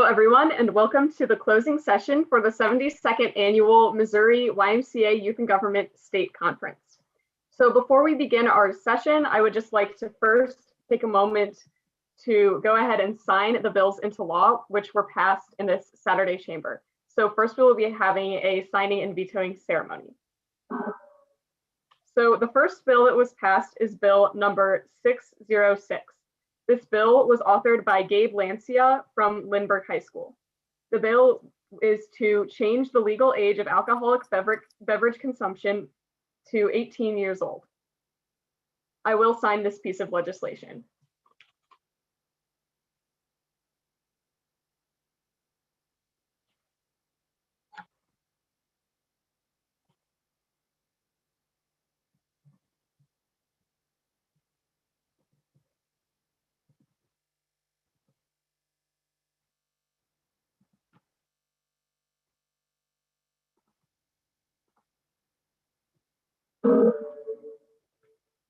everyone, and welcome to the closing session for the 72nd Annual Missouri YMCA Youth and Government State Conference. So before we begin our session, I would just like to first take a moment to go ahead and sign the bills into law, which were passed in this Saturday chamber. So first we will be having a signing and vetoing ceremony. So the first bill that was passed is bill number 606. This bill was authored by Gabe Lancia from Lindbergh High School. The bill is to change the legal age of alcoholic beverage consumption to 18 years old. I will sign this piece of legislation.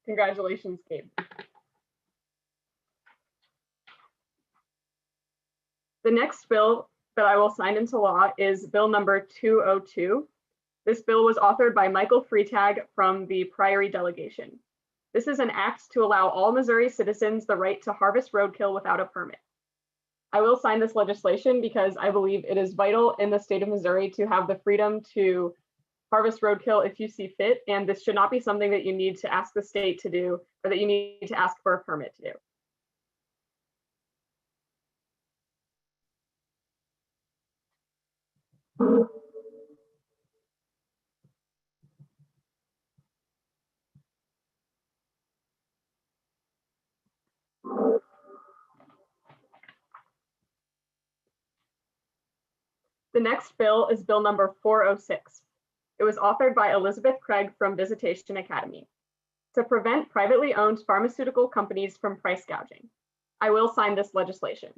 Congratulations, Gabe. The next bill that I will sign into law is bill number 202. This bill was authored by Michael Freitag from the Priory delegation. This is an act to allow all Missouri citizens the right to harvest roadkill without a permit. I will sign this legislation because I believe it is vital in the state of Missouri to have the freedom to harvest roadkill if you see fit, and this should not be something that you need to ask the state to do or that you need to ask for a permit to do. The next bill is bill number 406. It was authored by Elizabeth Craig from Visitation Academy to prevent privately owned pharmaceutical companies from price gouging. I will sign this legislation.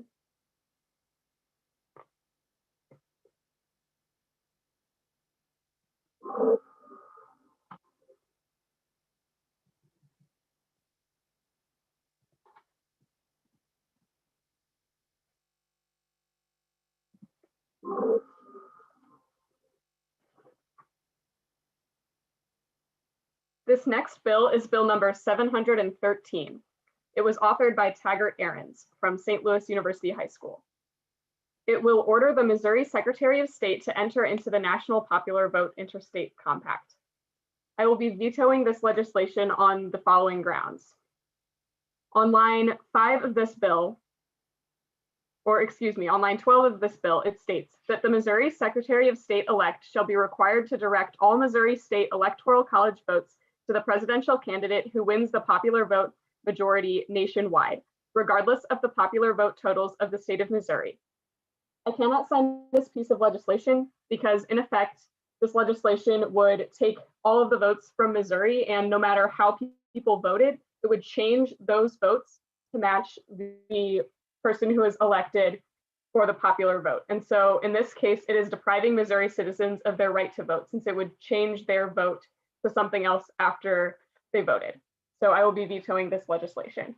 This next bill is bill number 713. It was authored by Taggart Ahrens from St. Louis University High School. It will order the Missouri Secretary of State to enter into the National Popular Vote Interstate Compact. I will be vetoing this legislation on the following grounds. On line 5 of this bill, or excuse me, on line 12 of this bill, it states that the Missouri Secretary of State-elect shall be required to direct all Missouri State Electoral College votes to the presidential candidate who wins the popular vote majority nationwide, regardless of the popular vote totals of the state of Missouri. I cannot sign this piece of legislation because, in effect, this legislation would take all of the votes from Missouri, and no matter how people voted, it would change those votes to match the person who is elected for the popular vote. And so in this case, it is depriving Missouri citizens of their right to vote, since it would change their vote to something else after they voted. So I will be vetoing this legislation.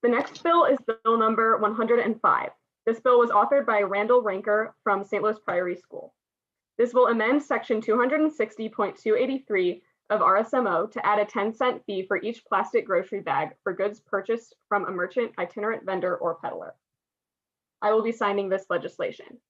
The next bill is bill number 105. This bill was authored by Randall Ranker from St. Louis Priory School. This will amend section 260.283 of RSMO to add a 10-cent fee for each plastic grocery bag for goods purchased from a merchant, itinerant vendor, or peddler. I will be signing this legislation.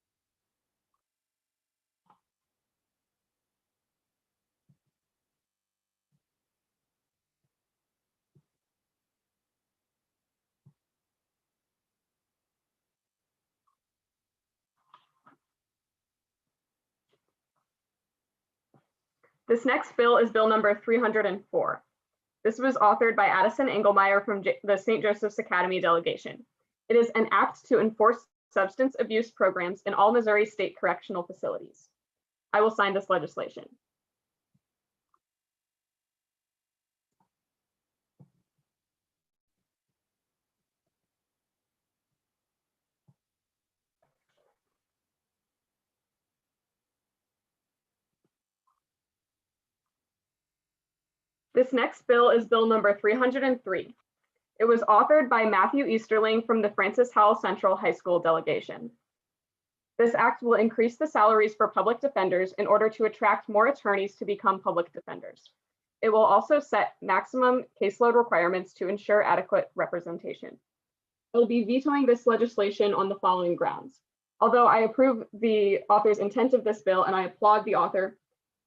This next bill is bill number 304. This was authored by Addison Engelmeyer from the St. Joseph's Academy delegation. It is an act to enforce substance abuse programs in all Missouri state correctional facilities. I will sign this legislation. This next bill is bill number 303. It was authored by Matthew Easterling from the Francis Howell Central High School delegation. This act will increase the salaries for public defenders in order to attract more attorneys to become public defenders. It will also set maximum caseload requirements to ensure adequate representation. I will be vetoing this legislation on the following grounds. Although I approve the author's intent of this bill and I applaud the author,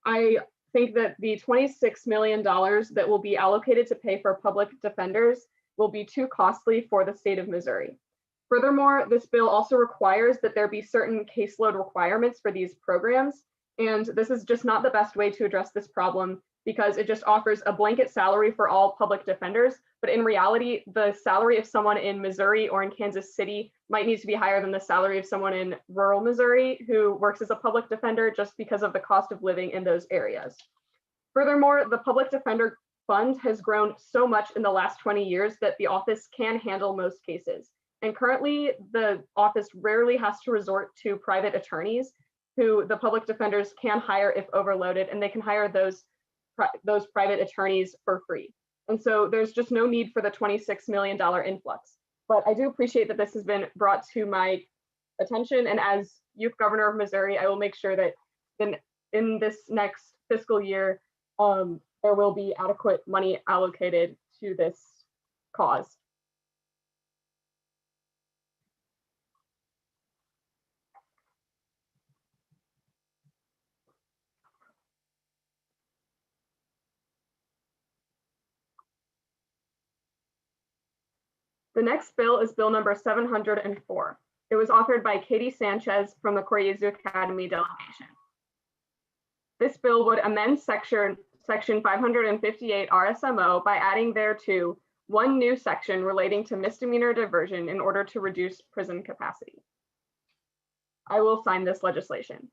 I think that the $26 million that will be allocated to pay for public defenders will be too costly for the state of Missouri. Furthermore, this bill also requires that there be certain caseload requirements for these programs, and this is just not the best way to address this problem because it just offers a blanket salary for all public defenders, but in reality, the salary of someone in Missouri or in Kansas City might need to be higher than the salary of someone in rural Missouri who works as a public defender just because of the cost of living in those areas. Furthermore, the public defender fund has grown so much in the last 20 years that the office can handle most cases. And currently, the office rarely has to resort to private attorneys who the public defenders can hire if overloaded, and they can hire those private attorneys for free. And so there's just no need for the $26 million influx. But I do appreciate that this has been brought to my attention. And as youth governor of Missouri, I will make sure that in this next fiscal year, there will be adequate money allocated to this cause. The next bill is bill number 704. It was authored by Katie Sanchez from the Coryezu Academy delegation. This bill would amend section 558 RSMO by adding thereto one new section relating to misdemeanor diversion in order to reduce prison capacity. I will sign this legislation.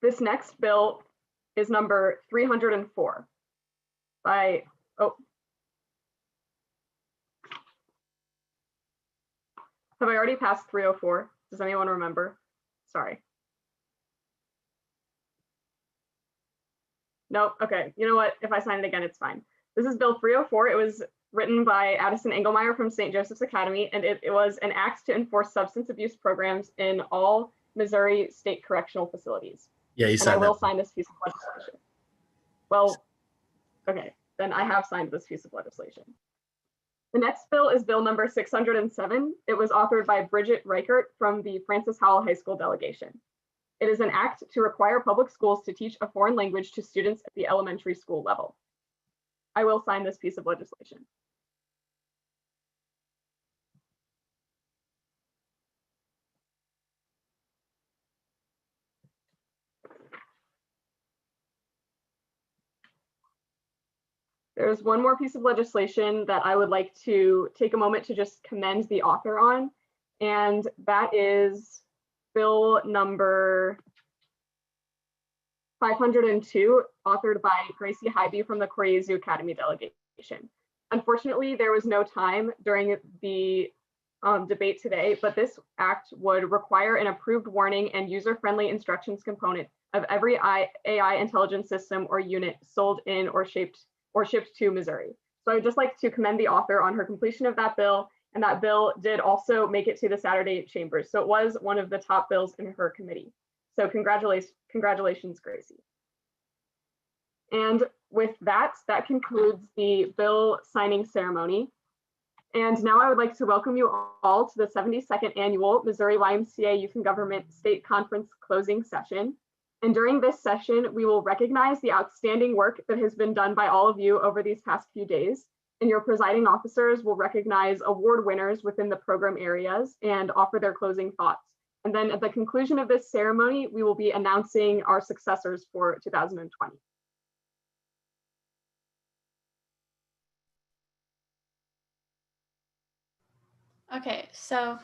This next bill is number 304 by, have I already passed 304? Does anyone remember? Sorry. Nope, okay, you know what? If I sign it again, it's fine. This is bill 304. It was written by Addison Engelmeyer from St. Joseph's Academy, and it was an act to enforce substance abuse programs in all Missouri state correctional facilities. Yeah, you signed that. And I will that. sign this piece of legislation. Well, okay, then I have signed this piece of legislation. The next bill is bill number 607. It was authored by Bridget Reichert from the Francis Howell High School delegation. It is an act to require public schools to teach a foreign language to students at the elementary school level. I will sign this piece of legislation. There's one more piece of legislation that I would like to take a moment to just commend the author on, and that is bill number 502, authored by Gracie Hybe from the Coryezu Academy delegation. Unfortunately, there was no time during the debate today, but this act would require an approved warning and user-friendly instructions component of every AI intelligence system or unit sold in or shipped to Missouri. So I'd just like to commend the author on her completion of that bill, and that bill did also make it to the Saturday chambers. So it was one of the top bills in her committee. So congratulations, Gracie. And with that, that concludes the bill signing ceremony. And now I would like to welcome you all to the 72nd annual Missouri YMCA Youth in Government State Conference closing session. And during this session, we will recognize the outstanding work that has been done by all of you over these past few days. And your presiding officers will recognize award winners within the program areas and offer their closing thoughts. And then at the conclusion of this ceremony, we will be announcing our successors for 2020. Okay, so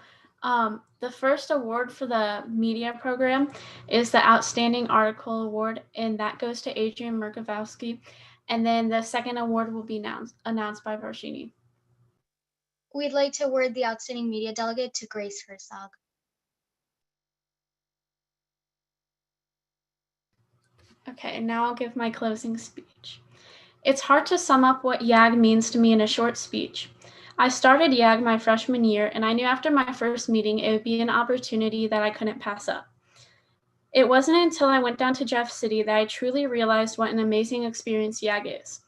The first award for the media program is the Outstanding Article Award, and that goes to Adrian Murkowski. And then the second award will be announced by Varshini. We'd like to award the Outstanding Media Delegate to Grace Herzog. Okay, now I'll give my closing speech. It's hard to sum up what YAG means to me in a short speech. I started YAG my freshman year, and I knew after my first meeting it would be an opportunity that I couldn't pass up. It wasn't until I went down to Jeff City that I truly realized what an amazing experience YAG is.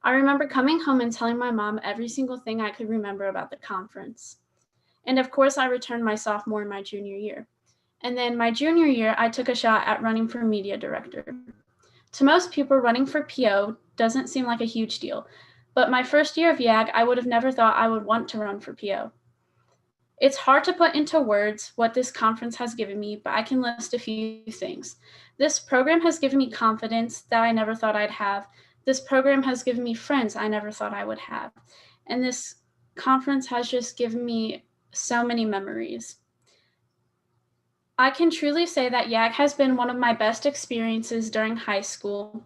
I remember coming home and telling my mom every single thing I could remember about the conference. And of course, I returned my sophomore and my junior year. And then my junior year, I took a shot at running for media director. To most people, running for PO doesn't seem like a huge deal, but my first year of YAG, I would have never thought I would want to run for PO. It's hard to put into words what this conference has given me, but I can list a few things. This program has given me confidence that I never thought I'd have. This program has given me friends I never thought I would have. And this conference has just given me so many memories. I can truly say that YAG has been one of my best experiences during high school.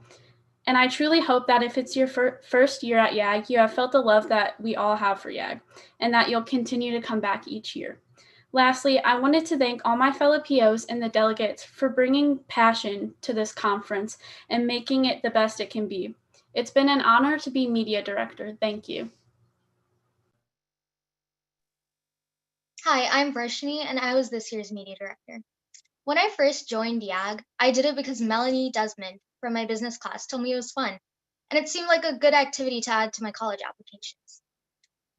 And I truly hope that if it's your first year at YAG, you have felt the love that we all have for YAG, and that you'll continue to come back each year. Lastly, I wanted to thank all my fellow POs and the delegates for bringing passion to this conference and making it the best it can be. It's been an honor to be media director. Thank you. Hi, I'm Varshini, and I was this year's media director. When I first joined YAG, I did it because Melanie Desmond from my business class told me it was fun, and it seemed like a good activity to add to my college applications.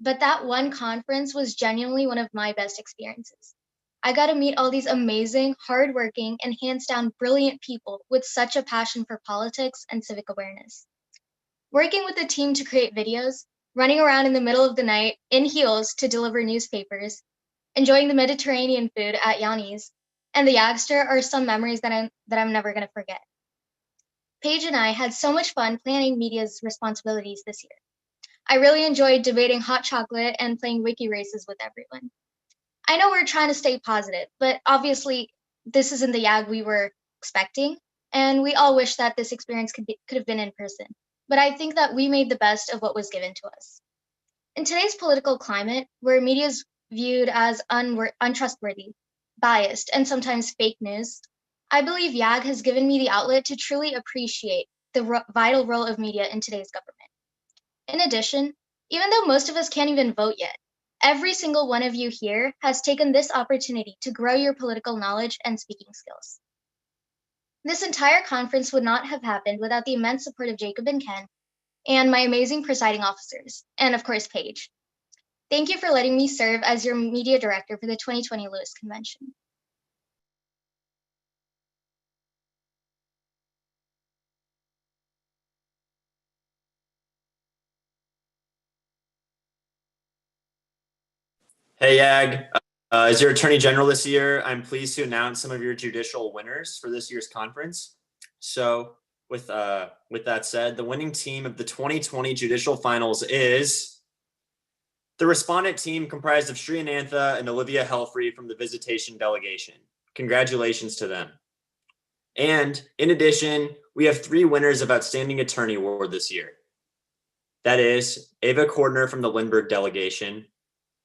But that one conference was genuinely one of my best experiences. I got to meet all these amazing, hardworking, and hands down brilliant people with such a passion for politics and civic awareness. Working with the team to create videos, running around in the middle of the night in heels to deliver newspapers, enjoying the Mediterranean food at Yanni's, and the Yagster are some memories that I'm never going to forget. Paige and I had so much fun planning media's responsibilities this year. I really enjoyed debating hot chocolate and playing wiki races with everyone. I know we're trying to stay positive, but obviously this isn't the YAG we were expecting, and we all wish that this experience could have been in person. But I think that we made the best of what was given to us. In today's political climate, where media is viewed as untrustworthy, biased, and sometimes fake news, I believe YAG has given me the outlet to truly appreciate the vital role of media in today's government. In addition, even though most of us can't even vote yet, every single one of you here has taken this opportunity to grow your political knowledge and speaking skills. This entire conference would not have happened without the immense support of Jacob and Ken, and my amazing presiding officers, and of course, Paige. Thank you for letting me serve as your media director for the 2020 Lewis Convention. Hey, YAG. As your Attorney General this year, I'm pleased to announce some of your judicial winners for this year's conference. So with that said, the winning team of the 2020 judicial finals is the respondent team comprised of Shri Anantha and Olivia Helfrey from the visitation delegation. Congratulations to them. And in addition, we have 3 winners of Outstanding Attorney Award this year. That is Ava Cordner from the Lindbergh delegation,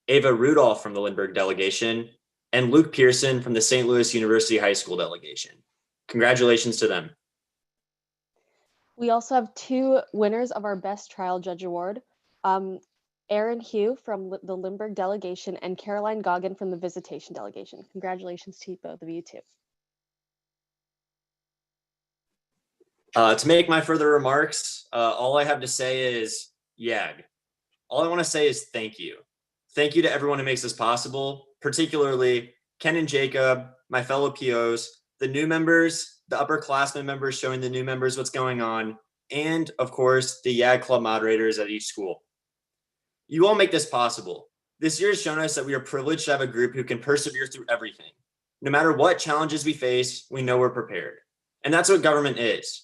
Ava Rudolph from the Lindbergh delegation, and Luke Pearson from the St. Louis University High School delegation. Congratulations to them. We also have 2 winners of our Best Trial Judge Award, Aaron Hugh from the Lindbergh delegation and Caroline Goggin from the Visitation delegation. Congratulations to both of you too. To make my further remarks, all I have to say is YAG. All I want to say is thank you. Thank you to everyone who makes this possible, particularly Ken and Jacob, my fellow POs, the new members, the upperclassmen members showing the new members what's going on, and of course, the YAG Club moderators at each school. You all make this possible. This year has shown us that we are privileged to have a group who can persevere through everything. No matter what challenges we face, we know we're prepared. And that's what government is.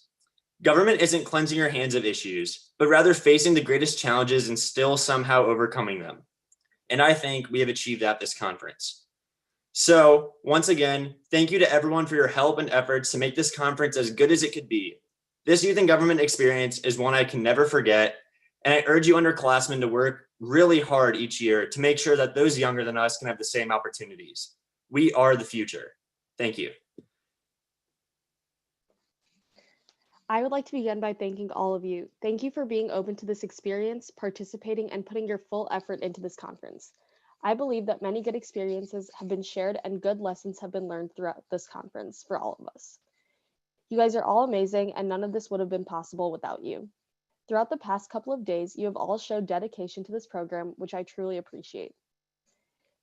Government isn't cleansing your hands of issues, but rather facing the greatest challenges and still somehow overcoming them. And I think we have achieved that this conference. So once again, thank you to everyone for your help and efforts to make this conference as good as it could be. This youth in government experience is one I can never forget, and I urge you underclassmen to work really hard each year to make sure that those younger than us can have the same opportunities. We are the future. Thank you. I would like to begin by thanking all of you. Thank you for being open to this experience, participating, and putting your full effort into this conference. I believe that many good experiences have been shared and good lessons have been learned throughout this conference for all of us. You guys are all amazing, and none of this would have been possible without you. Throughout the past couple of days, you have all showed dedication to this program, which I truly appreciate.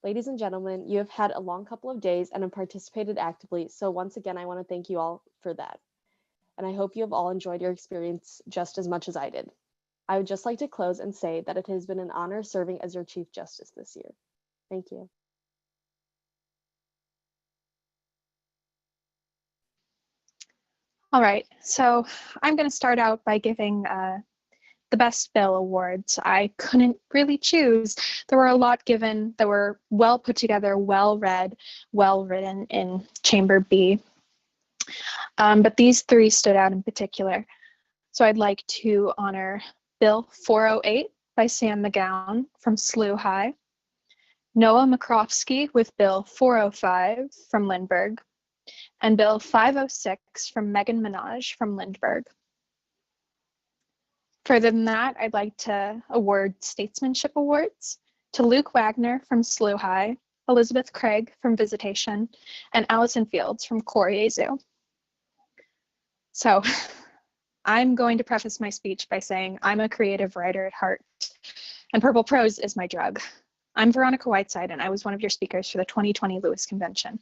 Ladies and gentlemen, you have had a long couple of days and have participated actively, so once again, I want to thank you all for that. And I hope you have all enjoyed your experience just as much as I did. I would just like to close and say that it has been an honor serving as your Chief Justice this year. Thank you. All right, so I'm going to start out by giving the Best Bill Awards. I couldn't really choose. There were a lot given that were well put together, well read, well written in Chamber B. But these three stood out in particular. So I'd like to honor Bill 408 by Sam McGowan from SLU High, Noah Makrovsky with Bill 405 from Lindbergh, and Bill 506 from Megan Minaj from Lindbergh. Further than that, I'd like to award Statesmanship Awards to Luke Wagner from SLU High, Elizabeth Craig from Visitation, and Allison Fields from Koryezu. So I'm going to preface my speech by saying I'm a creative writer at heart, and purple prose is my drug. I'm Veronica Whiteside, and I was one of your speakers for the 2020 Lewis Convention.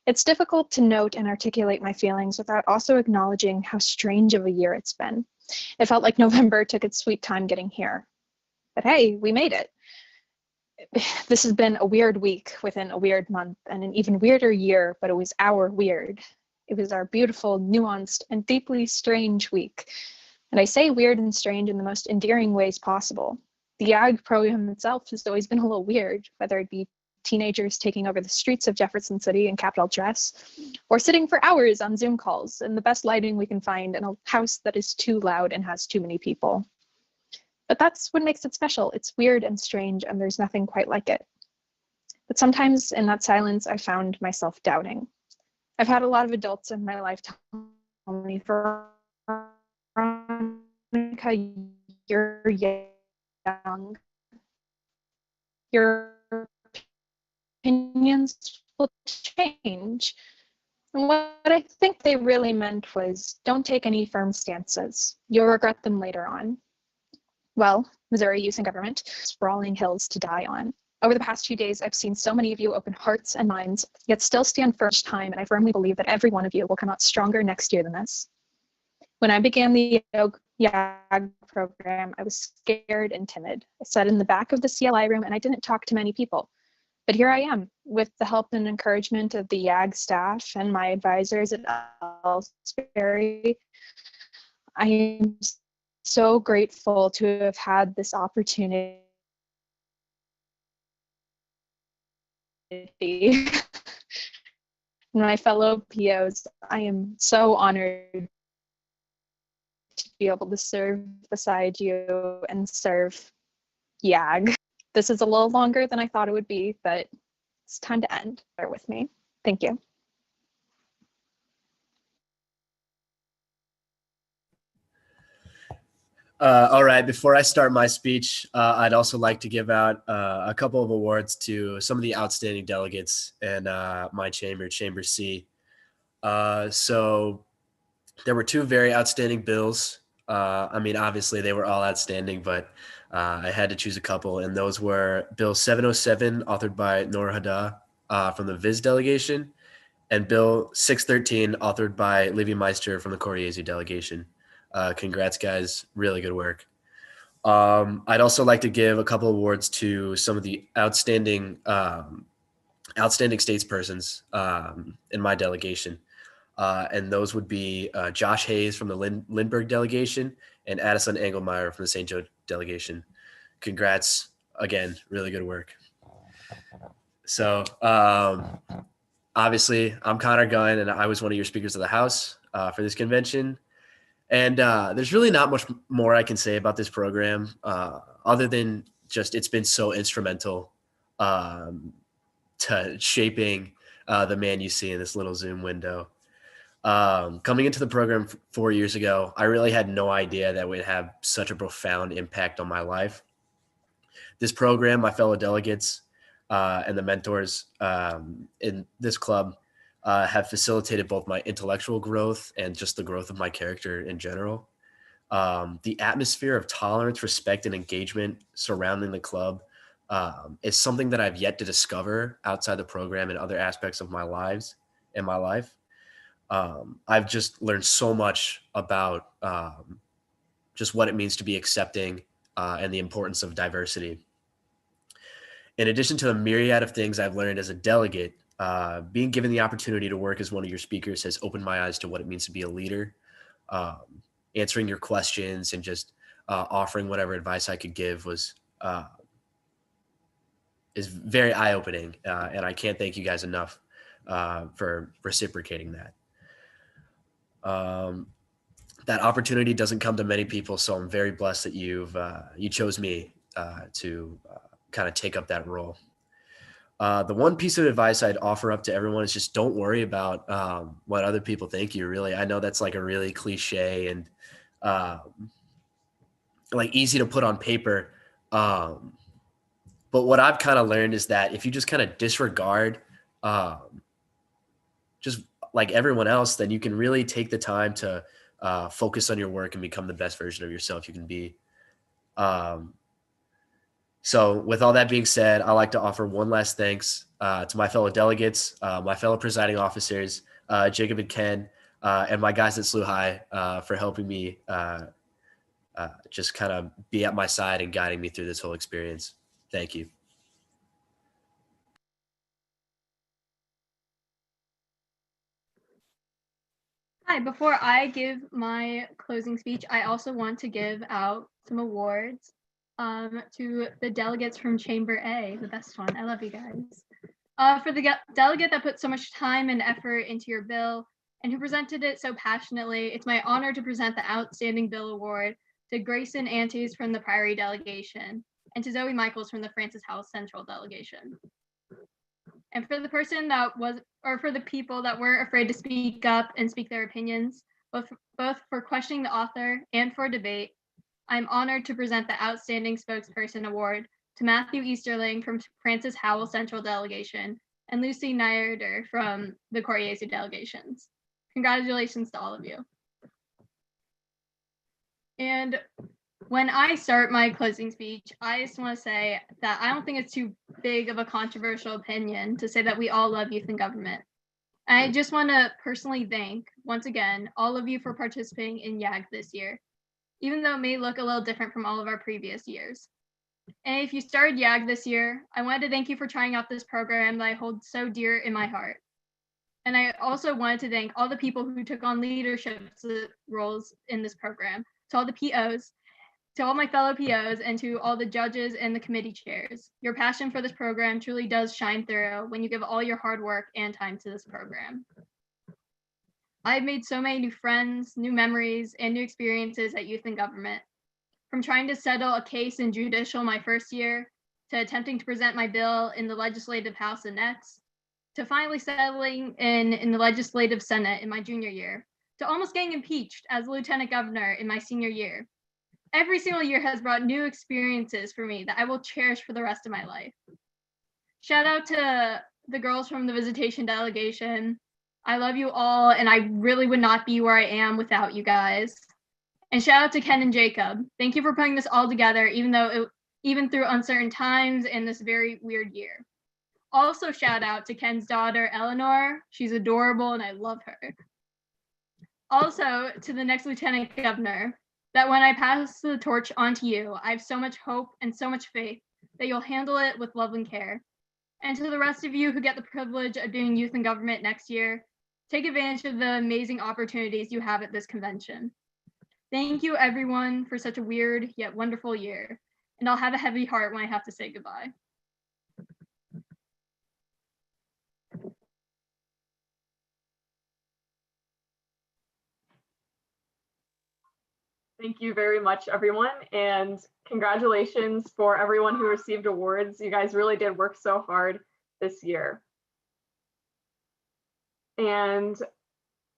It's difficult to note and articulate my feelings without also acknowledging how strange of a year it's been. It felt like November took its sweet time getting here. But hey, we made it. This has been a weird week within a weird month and an even weirder year, but it was our weird. It was our beautiful, nuanced, and deeply strange week. And I say weird and strange in the most endearing ways possible. The YAG program itself has always been a little weird, whether it be teenagers taking over the streets of Jefferson City in Capitol dress, or sitting for hours on Zoom calls in the best lighting we can find in a house that is too loud and has too many people. But that's what makes it special. It's weird and strange, and there's nothing quite like it. But sometimes in that silence, I found myself doubting. I've had a lot of adults in my life tell me, Veronica, you're young. Your opinions will change. And what I think they really meant was, don't take any firm stances. You'll regret them later on. Well, Missouri Youth in Government, sprawling hills to die on. Over the past few days, I've seen so many of you open hearts and minds, yet still stand firm each time, and I firmly believe that every one of you will come out stronger next year than this. When I began the YAG program, I was scared and timid. I sat in the back of the CLI room and I didn't talk to many people. But here I am, with the help and encouragement of the YAG staff and my advisors at Ellsbury. I am so grateful to have had this opportunity. My fellow POs, I am so honored to be able to serve beside you and serve YAG. This is a little longer than I thought it would be, but it's time to end. Bear with me. Thank you. All right, before I start my speech, I'd also like to give out a couple of awards to some of the outstanding delegates in my chamber, Chamber C. So there were two very outstanding bills. I mean, obviously they were all outstanding, but I had to choose a couple, and those were Bill 707, authored by Nora Hada from the Viz delegation, and Bill 613, authored by Livy Meister from the Koryezu delegation. Congrats, guys. Really good work. I'd also like to give a couple awards to some of the outstanding statespersons in my delegation. And those would be Josh Hayes from the Lindbergh delegation and Addison Engelmeyer from the St. Joe delegation. Congrats again, really good work. So obviously, I'm Connor Gunn, and I was one of your speakers of the House for this convention. And there's really not much more I can say about this program other than just it's been so instrumental to shaping the man you see in this little Zoom window. Coming into the program 4 years ago, I really had no idea that it would have such a profound impact on my life. This program, my fellow delegates, and the mentors in this club have facilitated both my intellectual growth and just the growth of my character in general. The atmosphere of tolerance, respect, and engagement surrounding the club is something that I've yet to discover outside the program and other aspects of my life. I've just learned so much about just what it means to be accepting and the importance of diversity. In addition to the myriad of things I've learned as a delegate, being given the opportunity to work as one of your speakers has opened my eyes to what it means to be a leader, answering your questions and just offering whatever advice I could give is very eye-opening. And I can't thank you guys enough for reciprocating that. That opportunity doesn't come to many people, so I'm very blessed that you chose me to kind of take up that role. The one piece of advice I'd offer up to everyone is just don't worry about what other people think you. Really, I know that's like a really cliche and like easy to put on paper, but what I've kind of learned is that if you just kind of disregard just like everyone else, then you can really take the time to focus on your work and become the best version of yourself you can be. So with all that being said, I'd like to offer one last thanks to my fellow delegates, my fellow presiding officers, Jacob and Ken, and my guys at SLU High for helping me just kind of be at my side and guiding me through this whole experience. Thank you. Hi, before I give my closing speech, I also want to give out some awards to the delegates from Chamber A, the best one. I love you guys. For the delegate that put so much time and effort into your bill and who presented it so passionately, it's my honor to present the Outstanding Bill Award to Grayson Antes from the Prairie delegation and to Zoe Michaels from the Francis House Central delegation. And for the person that was, or for the people that weren't afraid to speak up and speak their opinions, both for questioning the author and for debate, I'm honored to present the Outstanding Spokesperson Award to Matthew Easterling from Francis Howell Central Delegation and Lucy Nyerder from the Coriezu delegations. Congratulations to all of you. And when I start my closing speech, I just want to say that I don't think it's too big of a controversial opinion to say that we all love youth in government. I just want to personally thank, once again, all of you for participating in YAG this year, even though it may look a little different from all of our previous years. And if you started YAG this year, I wanted to thank you for trying out this program that I hold so dear in my heart. And I also wanted to thank all the people who took on leadership roles in this program, to all the POs, to all my fellow POs, and to all the judges and the committee chairs. Your passion for this program truly does shine through when you give all your hard work and time to this program. I've made so many new friends, new memories, and new experiences at Youth in Government. From trying to settle a case in judicial my first year, to attempting to present my bill in the Legislative House the next, to finally settling in the Legislative Senate in my junior year, to almost getting impeached as Lieutenant Governor in my senior year. Every single year has brought new experiences for me that I will cherish for the rest of my life. Shout out to the girls from the visitation delegation. I love you all, and I really would not be where I am without you guys. And shout out to Ken and Jacob. Thank you for putting this all together, even through uncertain times in this very weird year. Also shout out to Ken's daughter, Eleanor. She's adorable and I love her. Also to the next Lieutenant Governor, that when I pass the torch on to you, I have so much hope and so much faith that you'll handle it with love and care. And to the rest of you who get the privilege of doing youth in government next year, take advantage of the amazing opportunities you have at this convention. Thank you everyone for such a weird yet wonderful year. And I'll have a heavy heart when I have to say goodbye. Thank you very much, everyone, and congratulations for everyone who received awards. You guys really did work so hard this year. And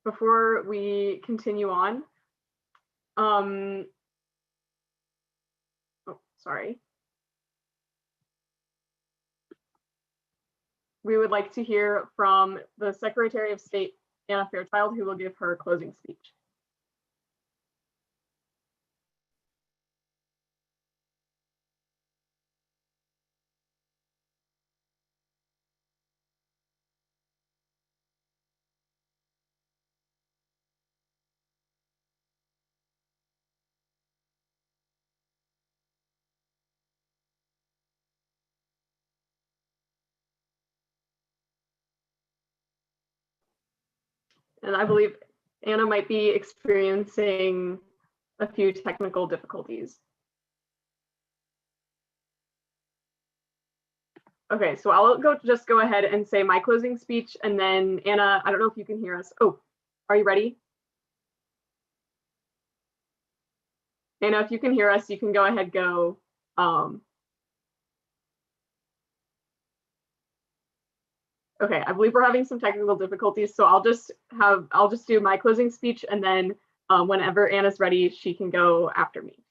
before we continue on, oh, sorry. We would like to hear from the Secretary of State, Anna Fairchild, who will give her closing speech. And I believe Anna might be experiencing a few technical difficulties. Okay, so I'll just go ahead and say my closing speech, and then Anna, I don't know if you can hear us. Oh, are you ready? Anna, if you can hear us, you can go ahead, go. Okay, I believe we're having some technical difficulties, so I'll just do my closing speech, and then whenever Anna's ready, she can go after me.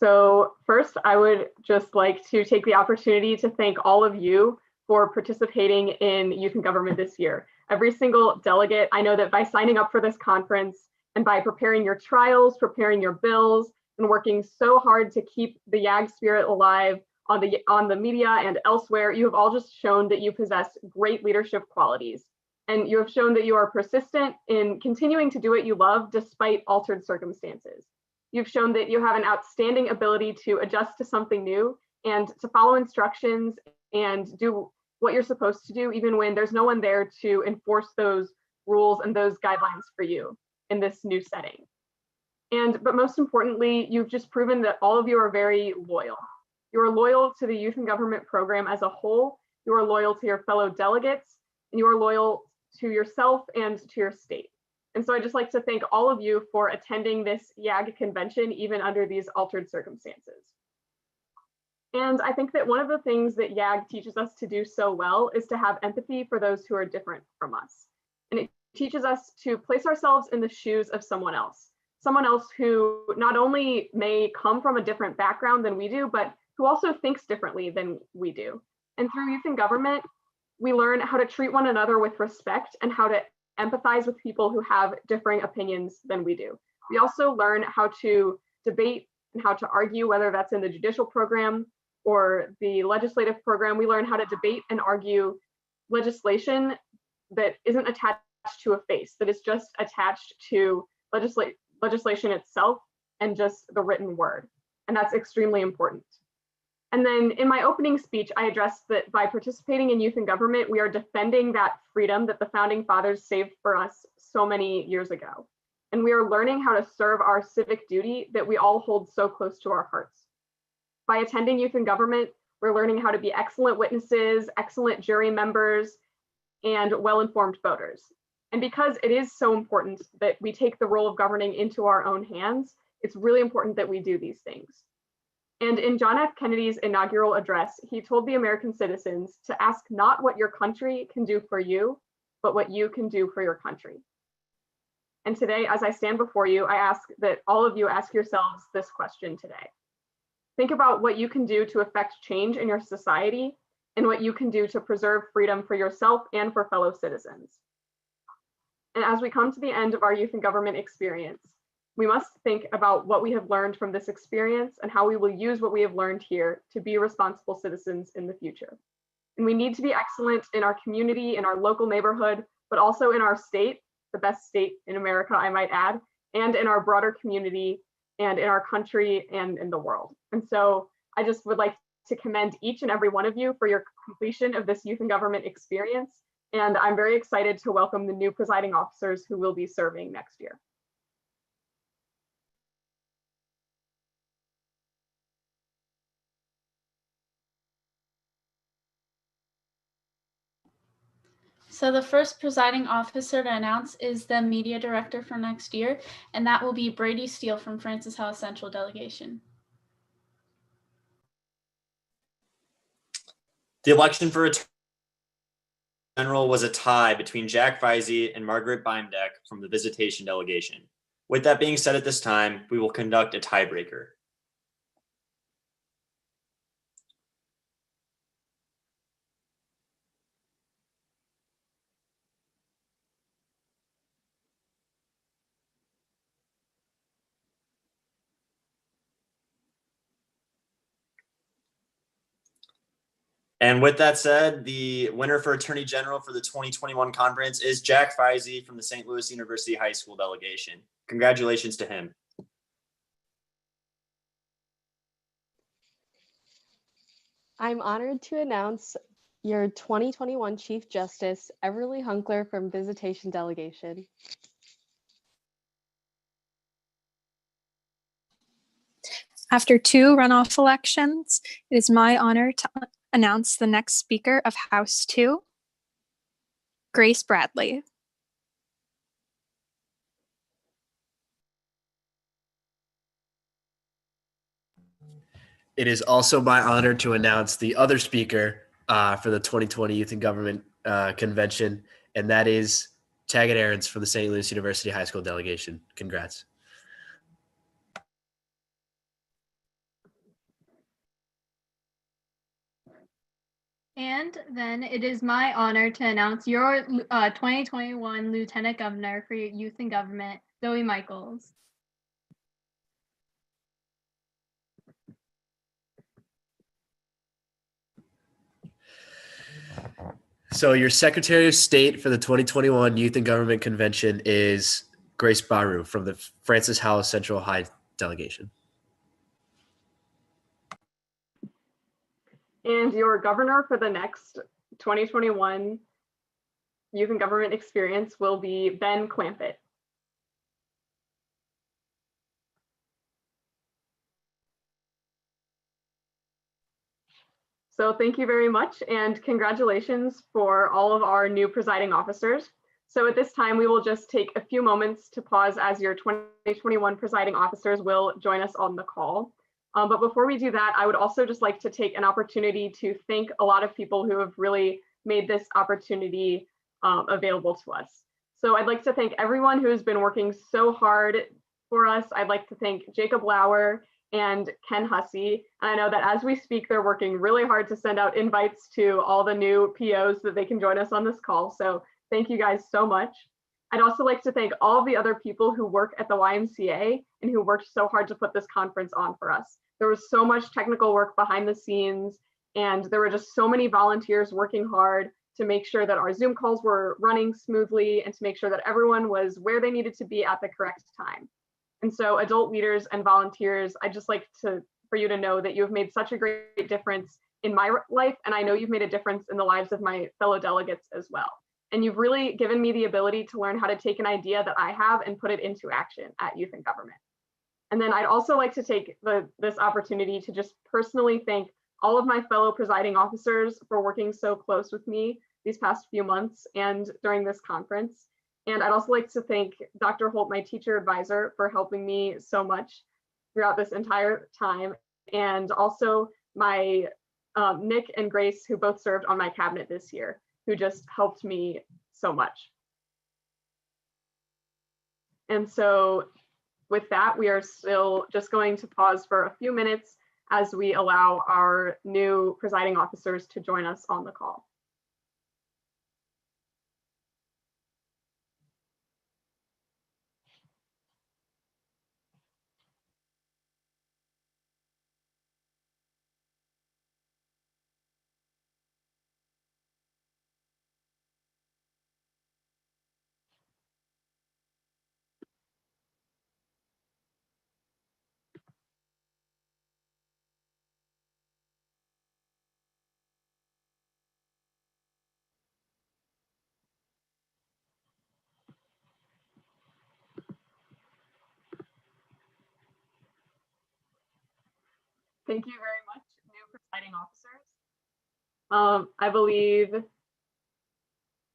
So first, I would just like to take the opportunity to thank all of you for participating in Youth in Government this year. Every single delegate, I know that by signing up for this conference and by preparing your trials, preparing your bills, and working so hard to keep the YAG spirit alive on the media and elsewhere, you have all just shown that you possess great leadership qualities. And you have shown that you are persistent in continuing to do what you love despite altered circumstances. You've shown that you have an outstanding ability to adjust to something new and to follow instructions and do what you're supposed to do, even when there's no one there to enforce those rules and those guidelines for you in this new setting. But most importantly, you've just proven that all of you are very loyal. You are loyal to the Youth in Government program as a whole. You are loyal to your fellow delegates, and you are loyal to yourself and to your state. And so I'd just like to thank all of you for attending this YAG convention, even under these altered circumstances. And I think that one of the things that YAG teaches us to do so well is to have empathy for those who are different from us. And it teaches us to place ourselves in the shoes of someone else who not only may come from a different background than we do, but who also thinks differently than we do. And through Youth in Government, we learn how to treat one another with respect and how to empathize with people who have differing opinions than we do. We also learn how to debate and how to argue, whether that's in the judicial program or the legislative program. We learn how to debate and argue legislation that isn't attached to a face, that is just attached to legislation itself and just the written word. And that's extremely important. And then in my opening speech, I addressed that by participating in Youth in Government, we are defending that freedom that the founding fathers saved for us so many years ago. And we are learning how to serve our civic duty that we all hold so close to our hearts. By attending Youth in Government, we're learning how to be excellent witnesses, excellent jury members, and well-informed voters. And because it is so important that we take the role of governing into our own hands, it's really important that we do these things. And in John F. Kennedy's inaugural address, he told the American citizens to ask not what your country can do for you, but what you can do for your country. And today, as I stand before you, I ask that all of you ask yourselves this question today. Think about what you can do to affect change in your society and what you can do to preserve freedom for yourself and for fellow citizens. And as we come to the end of our Youth in Government experience, we must think about what we have learned from this experience and how we will use what we have learned here to be responsible citizens in the future. And we need to be excellent in our community, in our local neighborhood, but also in our state, the best state in America, I might add, and in our broader community and in our country and in the world. And so I just would like to commend each and every one of you for your completion of this Youth in Government experience. And I'm very excited to welcome the new presiding officers who will be serving next year. So the first presiding officer to announce is the media director for next year, and that will be Brady Steele from Francis House Central Delegation. The election for Attorney General was a tie between Jack Feisey and Margaret Beimdeck from the Visitation Delegation. With that being said, at this time, we will conduct a tiebreaker. And with that said, the winner for Attorney General for the 2021 conference is Jack Feisey from the St. Louis University High School delegation. Congratulations to him. I'm honored to announce your 2021 Chief Justice, Everly Hunkler from Visitation Delegation. After 2 runoff elections, it is my honor to announce the next Speaker of House 2, Grace Bradley. It is also my honor to announce the other speaker for the 2020 Youth in Government Convention, and that is Taggart Ahrens for the St. Louis University High School delegation. Congrats. And then it is my honor to announce your 2021 Lieutenant Governor for your Youth in Government, Zoe Michaels. So your Secretary of State for the 2021 Youth in Government Convention is Grace Baru from the Francis Howell Central High delegation. And your governor for the next 2021 Youth in Government experience will be Ben Clampett. So thank you very much, and congratulations for all of our new presiding officers. So at this time, we will just take a few moments to pause as your 2021 presiding officers will join us on the call. But before we do that, I would also just like to take an opportunity to thank a lot of people who have really made this opportunity available to us. So I'd like to thank everyone who has been working so hard for us. I'd like to thank Jacob Lauer and Ken Hussey. And I know that as we speak, they're working really hard to send out invites to all the new POs that they can join us on this call. So thank you guys so much. I'd also like to thank all the other people who work at the YMCA and who worked so hard to put this conference on for us. There was so much technical work behind the scenes, and there were just so many volunteers working hard to make sure that our Zoom calls were running smoothly and to make sure that everyone was where they needed to be at the correct time. And so adult leaders and volunteers, I'd just like for you to know that you have made such a great difference in my life, and I know you've made a difference in the lives of my fellow delegates as well. And you've really given me the ability to learn how to take an idea that I have and put it into action at Youth in Government. And then I'd also like to take this opportunity to just personally thank all of my fellow presiding officers for working so close with me these past few months and during this conference. And I'd also like to thank Dr. Holt, my teacher advisor, for helping me so much throughout this entire time. And also my Nick and Grace, who both served on my cabinet this year, who just helped me so much. And so with that, we are still just going to pause for a few minutes as we allow our new presiding officers to join us on the call. Thank you very much, new presiding officers. I believe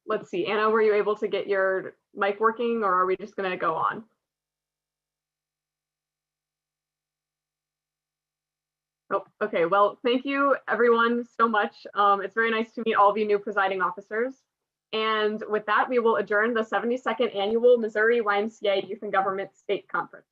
let's see, Anna, were you able to get your mic working, or are we just gonna go on? Oh, okay, well, thank you everyone so much. It's very nice to meet all of you new presiding officers. And with that, we will adjourn the 72nd Annual Missouri YMCA Youth and Government State Conference.